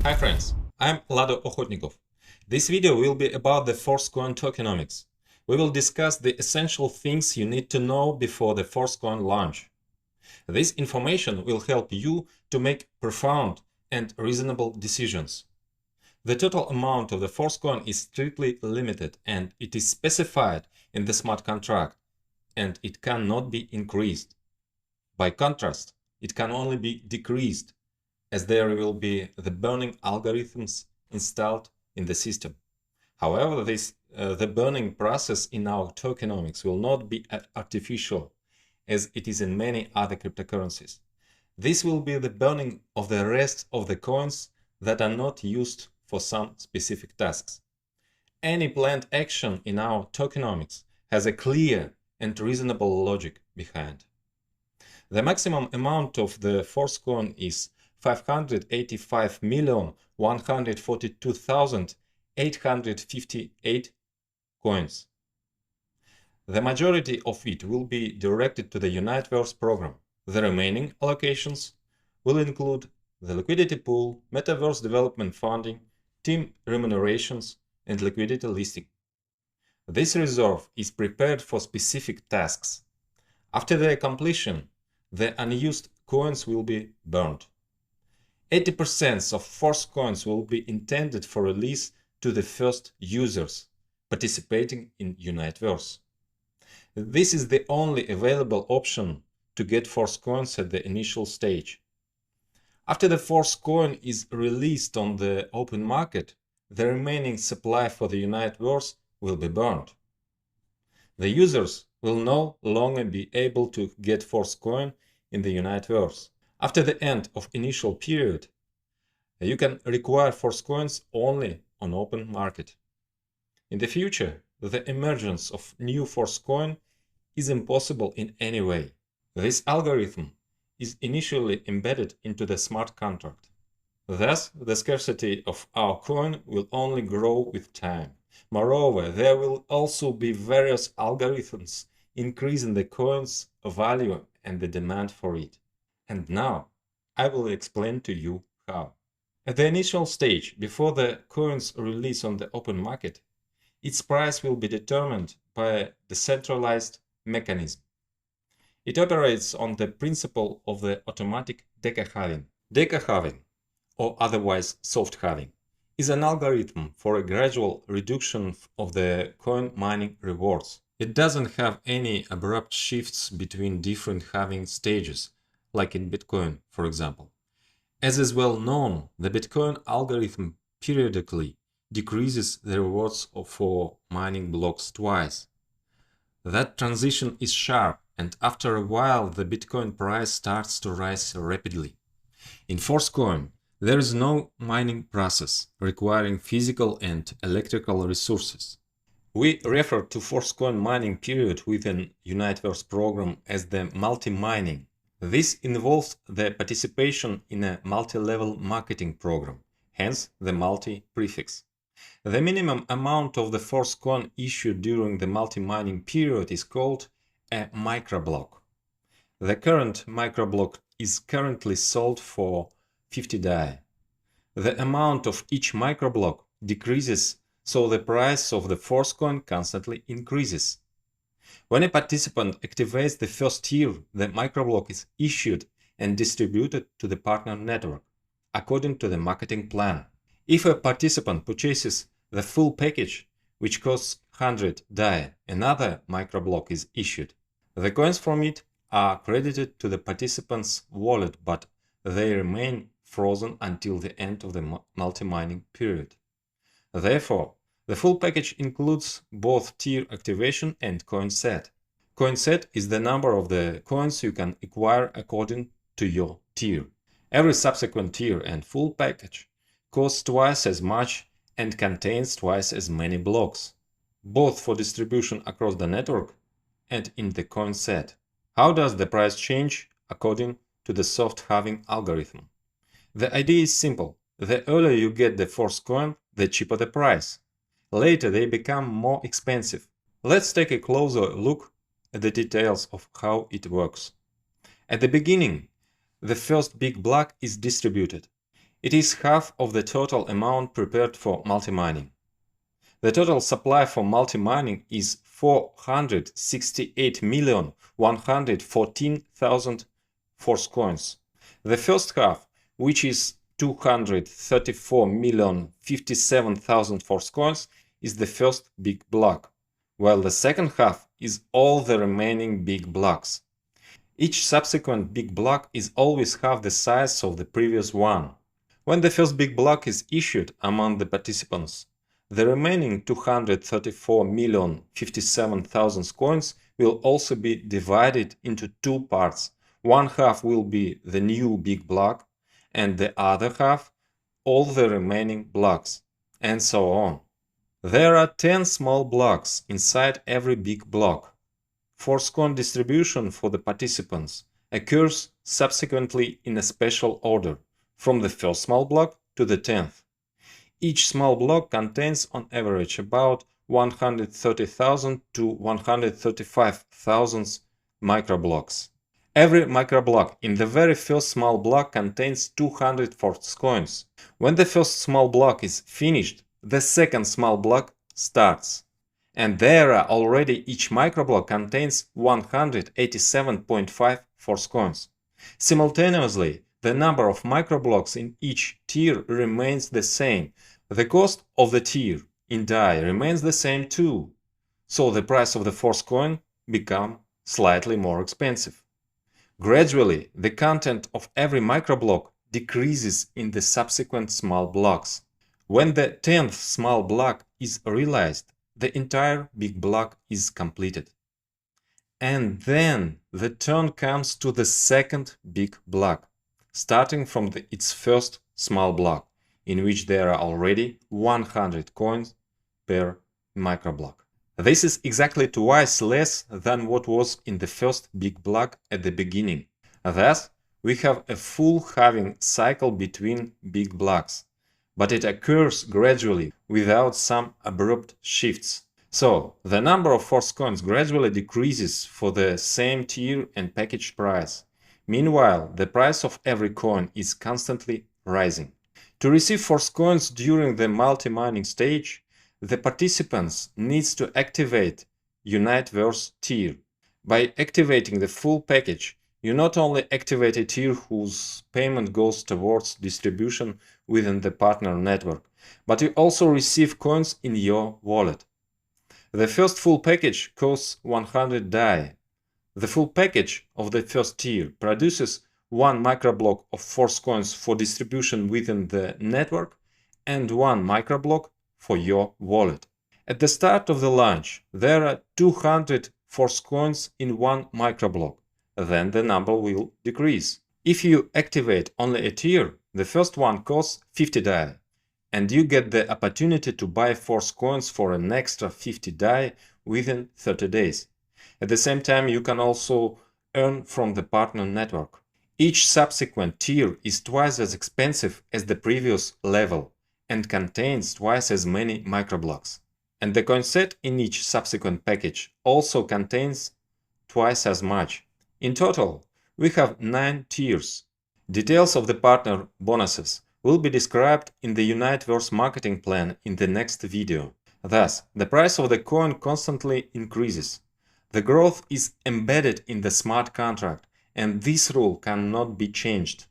Hi friends, I'm Lado Okhotnikov. This video will be about the Forcecoin tokenomics. We will discuss the essential things you need to know before the Forcecoin launch. This information will help you to make profound and reasonable decisions. The total amount of the Forcecoin is strictly limited and it is specified in the smart contract, and it cannot be increased. By contrast, it can only be decreased, as there will be the burning algorithms installed in the system. However, the burning process in our tokenomics will not be artificial, as it is in many other cryptocurrencies. This will be the burning of the rest of the coins that are not used for some specific tasks. Any planned action in our tokenomics has a clear and reasonable logic behind. The maximum amount of the Forcecoin is 585,142,858 coins. The majority of it will be directed to the Universe program. The remaining allocations will include the liquidity pool, metaverse development funding, team remunerations, and liquidity listing. This reserve is prepared for specific tasks. After their completion, the unused coins will be burned. 80% of Forcecoins will be intended for release to the first users participating in Universe. This is the only available option to get Forcecoins at the initial stage. After the Forcecoin is released on the open market, the remaining supply for the Universe will be burned. The users will no longer be able to get Forcecoin in the Universe. After the end of initial period, you can require Forcecoins only on open market. In the future, the emergence of new Forcecoin is impossible in any way. This algorithm is initially embedded into the smart contract. Thus, the scarcity of our coin will only grow with time. Moreover, there will also be various algorithms increasing the coin's value and the demand for it. And now, I will explain to you how. At the initial stage, before the coin's release on the open market, its price will be determined by a decentralized mechanism. It operates on the principle of the automatic Deca halving. Deca halving, or otherwise soft halving, is an algorithm for a gradual reduction of the coin mining rewards. It doesn't have any abrupt shifts between different halving stages, like in Bitcoin, for example. As is well known, the Bitcoin algorithm periodically decreases the rewards for mining blocks twice. That transition is sharp, and after a while the Bitcoin price starts to rise rapidly. In Forcecoin, there is no mining process requiring physical and electrical resources. We refer to Forcecoin mining period within Universe program as the multi-mining. This involves the participation in a multi-level marketing program, hence the multi prefix. The minimum amount of the Forcecoin issued during the multi-mining period is called a microblock. The current microblock is currently sold for 50 DAI. The amount of each microblock decreases, so the price of the Forcecoin constantly increases. When a participant activates the first tier, the microblock is issued and distributed to the partner network, according to the marketing plan. If a participant purchases the full package, which costs 100 DAI, another microblock is issued. The coins from it are credited to the participant's wallet, but they remain frozen until the end of the multi-mining period. Therefore, the full package includes both tier activation and coin set. Coin set is the number of the coins you can acquire according to your tier. Every subsequent tier and full package costs twice as much and contains twice as many blocks, both for distribution across the network and in the coin set. How does the price change according to the soft halving algorithm? The idea is simple. The earlier you get the Forcecoin, the cheaper the price. Later they become more expensive. Let's take a closer look at the details of how it works. At the beginning, the first big block is distributed. It is half of the total amount prepared for multi-mining. The total supply for multi-mining is 468,114,000 force coins. The first half, which is 234,057,000 force coins, is the first big block, while the second half is all the remaining big blocks. Each subsequent big block is always half the size of the previous one. When the first big block is issued among the participants, the remaining 234,057,000 coins will also be divided into two parts. One half will be the new big block, and the other half all the remaining blocks, and so on. There are 10 small blocks inside every big block. Force coin distribution for the participants occurs subsequently in a special order, from the first small block to the 10th. Each small block contains on average about 130,000 to 135,000 microblocks. Every microblock in the very first small block contains 200 force coins. When the first small block is finished, the second small block starts. And there are already each microblock contains 187.5 force coins. Simultaneously, the number of microblocks in each tier remains the same. The cost of the tier in DAI remains the same too, so the price of the force coin becomes slightly more expensive. Gradually, the content of every microblock decreases in the subsequent small blocks. When the 10th small block is realized, the entire big block is completed. And then the turn comes to the second big block, starting from its first small block, in which there are already 100 coins per microblock. This is exactly twice less than what was in the first big block at the beginning. Thus, we have a full halving cycle between big blocks, but it occurs gradually without some abrupt shifts. So, the number of force coins gradually decreases for the same tier and package price. Meanwhile, the price of every coin is constantly rising. To receive force coins during the multi-mining stage, the participants need to activate Universe tier. By activating the full package, you not only activate a tier whose payment goes towards distribution within the partner network, but you also receive coins in your wallet. The first full package costs 100 DAI. The full package of the first tier produces one microblock of force coins for distribution within the network and one microblock for your wallet. At the start of the launch, there are 200 force coins in one microblock. Then the number will decrease. If you activate only a tier, the first one costs 50 DAI, and you get the opportunity to buy force coins for an extra 50 DAI within 30 days. At the same time, you can also earn from the partner network. Each subsequent tier is twice as expensive as the previous level and contains twice as many microblocks. And the coin set in each subsequent package also contains twice as much. In total, we have 9 tiers. Details of the partner bonuses will be described in the Universe marketing plan in the next video. Thus, the price of the coin constantly increases. The growth is embedded in the smart contract, and this rule cannot be changed.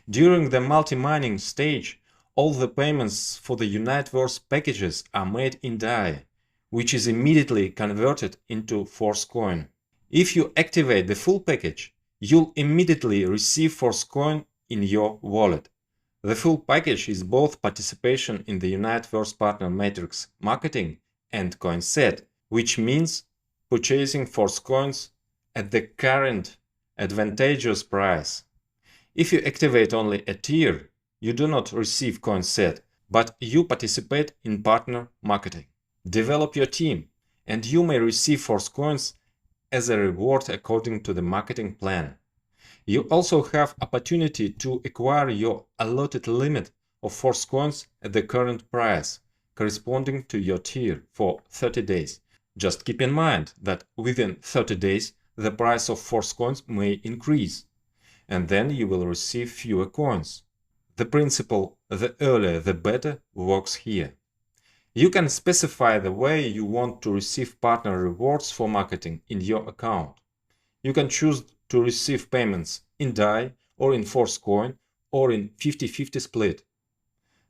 During the multi-mining stage, all the payments for the Universe packages are made in DAI, which is immediately converted into force coin. If you activate the full package, you'll immediately receive force coin in your wallet. The full package is both participation in the Universe Partner Matrix marketing and coin set, which means purchasing force coins at the current advantageous price. If you activate only a tier, you do not receive coin set, but you participate in partner marketing. Develop your team, and you may receive force coins as a reward according to the marketing plan. You also have opportunity to acquire your allotted limit of force coins at the current price, corresponding to your tier, for 30 days. Just keep in mind that within 30 days the price of force coins may increase, and then you will receive fewer coins. The principle "the earlier the better" works here. You can specify the way you want to receive partner rewards for marketing in your account. You can choose to receive payments in DAI or in Forcecoin or in 50-50 split.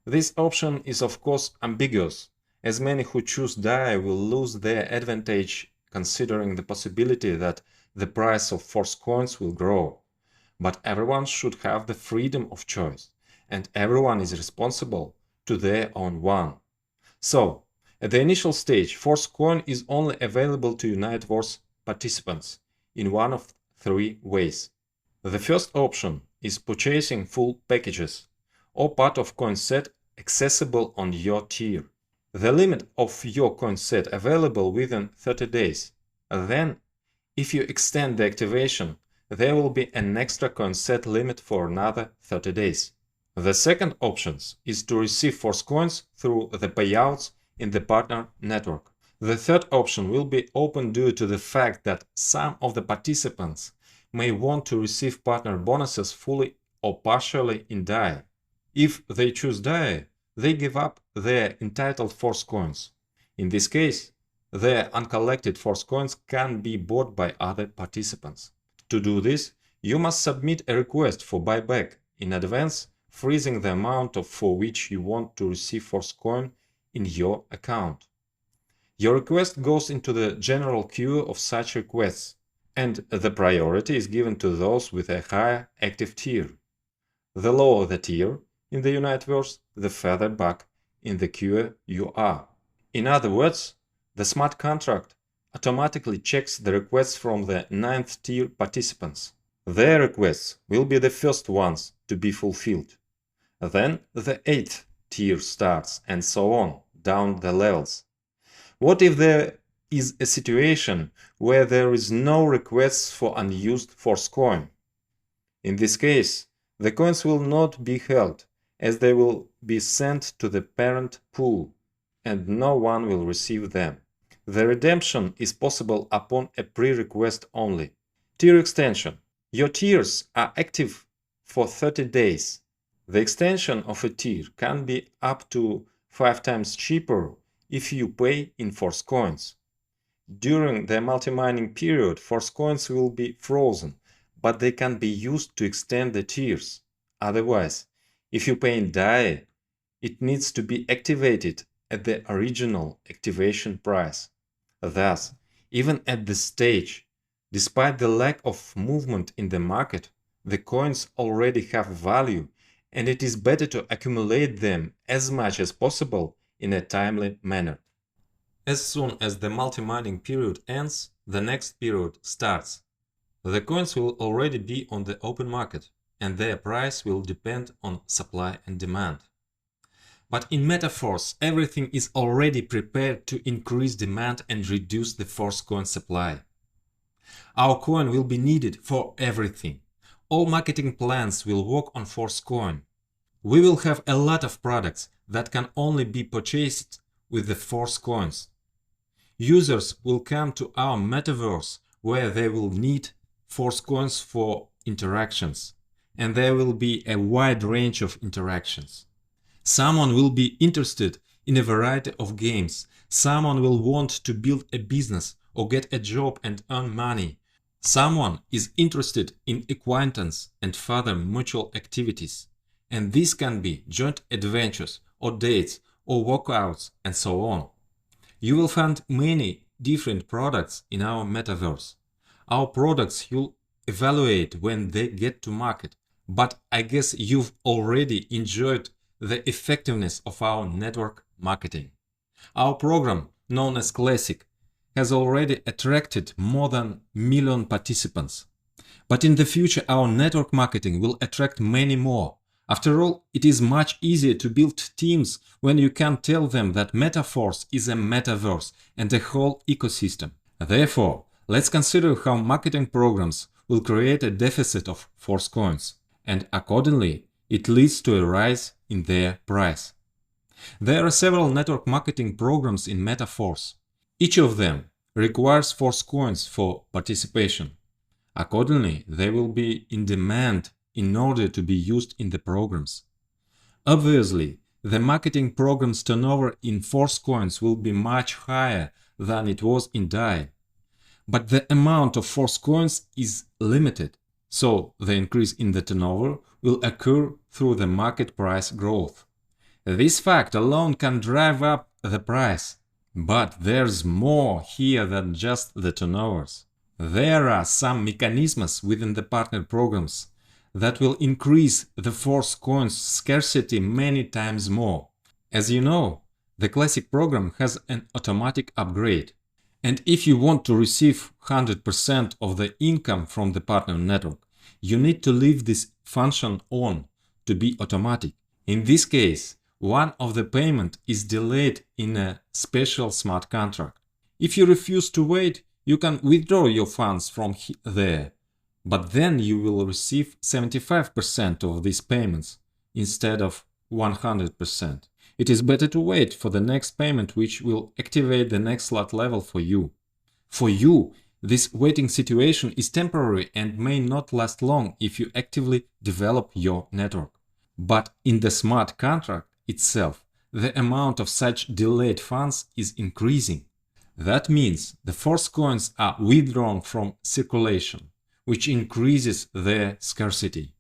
This option is of course ambiguous, as many who choose DAI will lose their advantage considering the possibility that the price of Force coins will grow. But everyone should have the freedom of choice, and everyone is responsible to their own one. So, at the initial stage, Force coin is only available to Unite Wars participants in one of three ways. The first option is purchasing full packages or part of coin set accessible on your tier. The limit of your coin set available within 30 days. Then, if you extend the activation, there will be an extra coin set limit for another 30 days. The second option is to receive Force coins through the payouts in the partner network. The third option will be open due to the fact that some of the participants may want to receive partner bonuses fully or partially in DAI. If they choose DAI, they give up their entitled Force coins. In this case, their uncollected Force coins can be bought by other participants. To do this, you must submit a request for buyback in advance, freezing the amount for which you want to receive Force coin in your account. Your request goes into the general queue of such requests, and the priority is given to those with a higher active tier. The lower the tier in the Universe, the further back in the queue you are. In other words, the smart contract automatically checks the requests from the 9th tier participants. Their requests will be the first ones to be fulfilled. Then the 8th tier starts, and so on, down the levels. What if there is a situation where there is no requests for unused Force coin? In this case, the coins will not be held, as they will be sent to the parent pool, and no one will receive them. The redemption is possible upon a pre-request only. Tier extension. Your tiers are active for 30 days. The extension of a tier can be up to 5 times cheaper if you pay in Force coins. During the multi-mining period, Force coins will be frozen, but they can be used to extend the tiers. Otherwise, if you pay in DAI, it needs to be activated at the original activation price. Thus, even at this stage, despite the lack of movement in the market, the coins already have value, and it is better to accumulate them as much as possible in a timely manner. As soon as the multi-mining period ends, the next period starts. The coins will already be on the open market, and their price will depend on supply and demand. But in MetaForce, everything is already prepared to increase demand and reduce the Force coin supply. Our coin will be needed for everything. All marketing plans will work on Force coin. We will have a lot of products that can only be purchased with the Force coins. Users will come to our metaverse where they will need Force coins for interactions, and there will be a wide range of interactions. Someone will be interested in a variety of games. Someone will want to build a business or get a job and earn money. Someone is interested in acquaintance and further mutual activities. And this can be joint adventures or dates or workouts and so on. You will find many different products in our metaverse. Our products you'll evaluate when they get to market, but I guess you've already enjoyed the effectiveness of our network marketing. Our program, known as Classic, has already attracted more than 1 million participants. But in the future, our network marketing will attract many more. After all, it is much easier to build teams when you can tell them that MetaForce is a metaverse and a whole ecosystem. Therefore, let's consider how marketing programs will create a deficit of Force coins, and accordingly, it leads to a rise in their price. There are several network marketing programs in MetaForce. Each of them requires Force coins for participation. Accordingly, they will be in demand in order to be used in the programs. Obviously, the marketing program's turnover in Force coins will be much higher than it was in DAI. But the amount of Force coins is limited, so the increase in the turnover will occur through the market price growth. This fact alone can drive up the price. But there's more here than just the turnovers. There are some mechanisms within the partner programs that will increase the Force coins scarcity many times more. As you know, the Classic program has an automatic upgrade. And if you want to receive 100% of the income from the partner network, you need to leave this function on to be automatic. In this case, one of the payment is delayed in a special smart contract. If you refuse to wait, you can withdraw your funds from there, but then you will receive 75% of these payments instead of 100%. It is better to wait for the next payment, which will activate the next slot level for you. For you, this waiting situation is temporary and may not last long if you actively develop your network. But in the smart contract itself, the amount of such delayed funds is increasing. That means the Force coins are withdrawn from circulation, which increases their scarcity.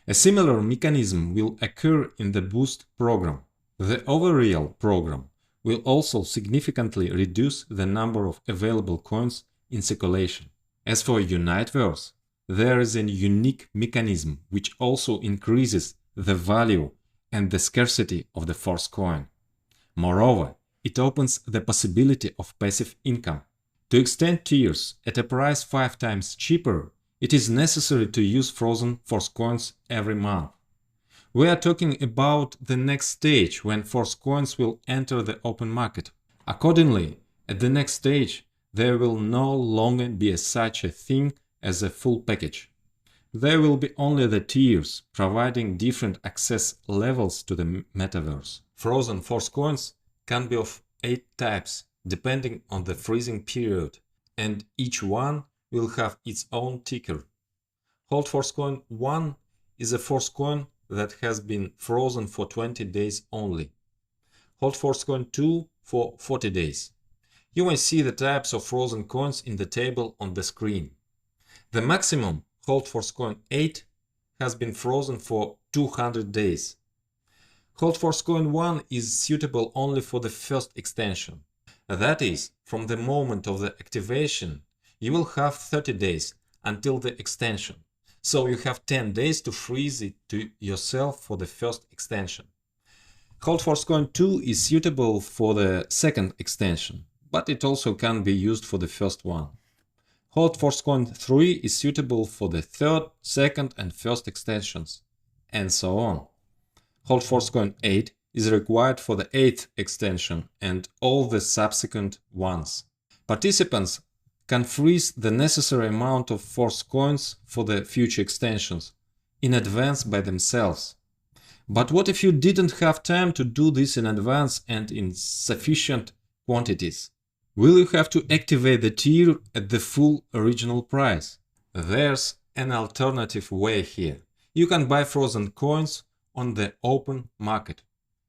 A similar mechanism will occur in the Boost program. The Overreal program will also significantly reduce the number of available coins in circulation. As for Uniteverse, there is a unique mechanism which also increases the value and the scarcity of the Force coin. Moreover, it opens the possibility of passive income. To extend tiers at a price 5 times cheaper, it is necessary to use frozen Force coins every month. We are talking about the next stage when Force coins will enter the open market. Accordingly, at the next stage, there will no longer be such a thing as a full package. There will be only the tiers, providing different access levels to the metaverse. Frozen Force coins can be of 8 types, depending on the freezing period, and each one will have its own ticker. Hold Force coin 1 is a Force coin that has been frozen for 20 days only. Hold Force coin 2 for 40 days. You may see the types of frozen coins in the table on the screen. The maximum Hold Force coin 8 has been frozen for 200 days. Hold Force coin 1 is suitable only for the first extension. That is, from the moment of the activation, you will have 30 days until the extension. So you have 10 days to freeze it to yourself for the first extension. Hold Force coin 2 is suitable for the second extension, but it also can be used for the first one. Hold Force coin 3 is suitable for the third, second and first extensions, and so on. Hold Force coin 8 is required for the 8th extension and all the subsequent ones. Participants can freeze the necessary amount of Force coins for the future extensions in advance by themselves. But what if you didn't have time to do this in advance and in sufficient quantities? Will you have to activate the tier at the full original price? There's an alternative way here. You can buy frozen coins on the open market.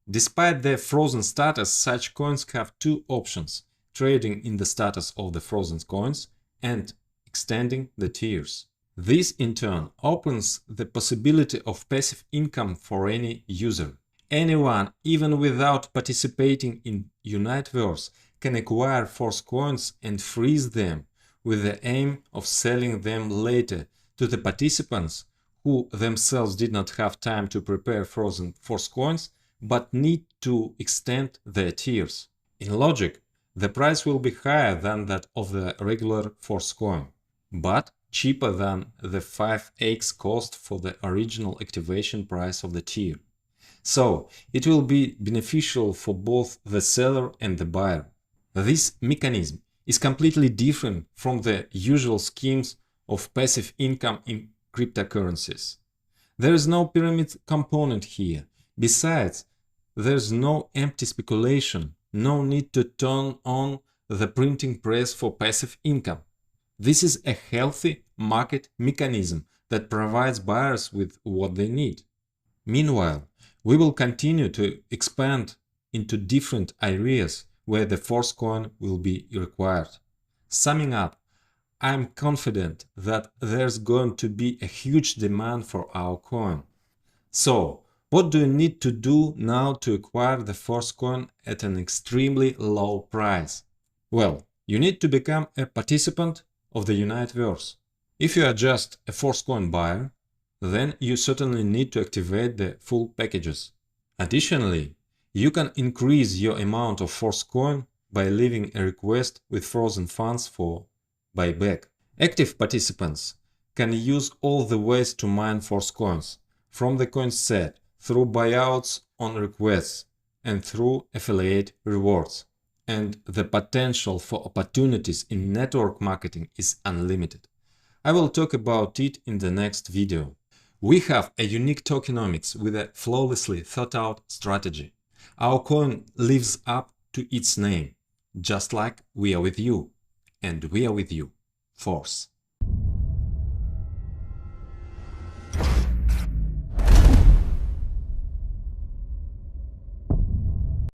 Despite their frozen status, such coins have two options: trading in the status of the frozen coins and extending the tiers. This in turn opens the possibility of passive income for any user. Anyone, even without participating in Uniteverse, can acquire Force coins and freeze them with the aim of selling them later to the participants who themselves did not have time to prepare frozen Force coins but need to extend their tiers. In logic, the price will be higher than that of the regular Force coin, but cheaper than the 5x cost for the original activation price of the tier. So it will be beneficial for both the seller and the buyer. This mechanism is completely different from the usual schemes of passive income in cryptocurrencies. There is no pyramid component here. Besides, there's no empty speculation, no need to turn on the printing press for passive income. This is a healthy market mechanism that provides buyers with what they need. Meanwhile, We will continue to expand into different areas where the Force coin will be required. Summing up, I'm confident that there's going to be a huge demand for our coin. So, what do you need to do now to acquire the Force coin at an extremely low price? Well, you need to become a participant of the Universe. If you are just a Force coin buyer, then you certainly need to activate the full packages. Additionally, you can increase your amount of Force coin by leaving a request with frozen funds for buyback. Active participants can use all the ways to mine Force coins, from the coin set, through buyouts on requests, and through affiliate rewards. And the potential for opportunities in network marketing is unlimited. I will talk about it in the next video. We have a unique tokenomics with a flawlessly thought out strategy. Our coin lives up to its name, just like we are with you. And we are with you. Force.